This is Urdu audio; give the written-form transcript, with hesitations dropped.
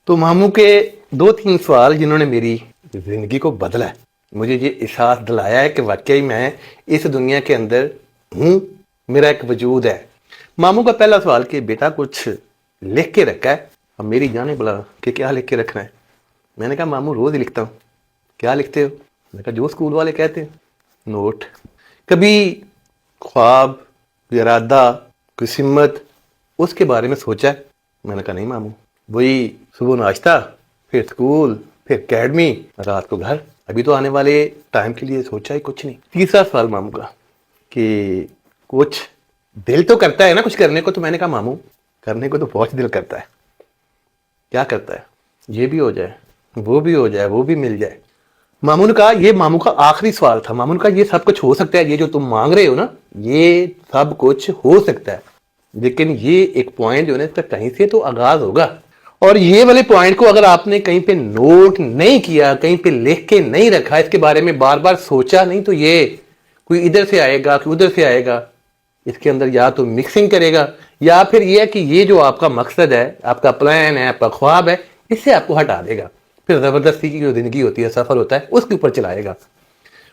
تو ماموں کے 2-3 سوال جنہوں نے میری زندگی کو بدلا ہے، مجھے یہ احساس دلایا ہے کہ واقعی میں اس دنیا کے اندر ہوں، میرا ایک وجود ہے۔ ماموں کا پہلا سوال کہ بیٹا کچھ لکھ کے رکھا ہے؟ اب میری جانے بلا کہ کیا لکھ کے رکھنا ہے؟ میں نے کہا ماموں روز ہی لکھتا ہوں۔ کیا لکھتے ہو؟ میں نے کہا جو اسکول والے کہتے ہیں، نوٹ۔ کبھی خواب، ارادہ، کوئی سمت اس کے بارے میں سوچا ہے؟ میں نے کہا نہیں ماموں، وہی صبح ناشتہ، پھر اسکول، پھر اکیڈمی، رات کو گھر، ابھی تو آنے والے ٹائم کے لیے سوچا ہی کچھ نہیں۔ تیسرا سوال ماموں کا کہ کچھ دل تو کرتا ہے نا کچھ کرنے کو؟ تو میں نے کہا ماموں کرنے کو تو بہت دل کرتا ہے۔ کیا کرتا ہے؟ یہ بھی ہو جائے، وہ بھی ہو جائے، وہ بھی مل جائے۔ ماموں نے کہا، یہ ماموں کا آخری سوال تھا، ماموں نے کہا یہ سب کچھ ہو سکتا ہے، یہ جو تم مانگ رہے ہو نا یہ سب کچھ ہو سکتا ہے، لیکن یہ ایک پوائنٹ جو ہے نا اس کا کہیں سے تو آغاز ہوگا، اور یہ والے پوائنٹ کو اگر آپ نے کہیں پہ نوٹ نہیں کیا، کہیں پہ لکھ کے نہیں رکھا، اس کے بارے میں بار بار سوچا نہیں، تو یہ کوئی ادھر سے آئے گا کوئی ادھر سے آئے گا، اس کے اندر یا تو مکسنگ کرے گا، یا پھر یہ ہے کہ یہ جو آپ کا مقصد ہے، آپ کا پلان ہے، آپ کا خواب ہے، اس سے آپ کو ہٹا دے گا، پھر زبردستی کی جو زندگی ہوتی ہے، سفر ہوتا ہے، اس کے اوپر چلائے گا۔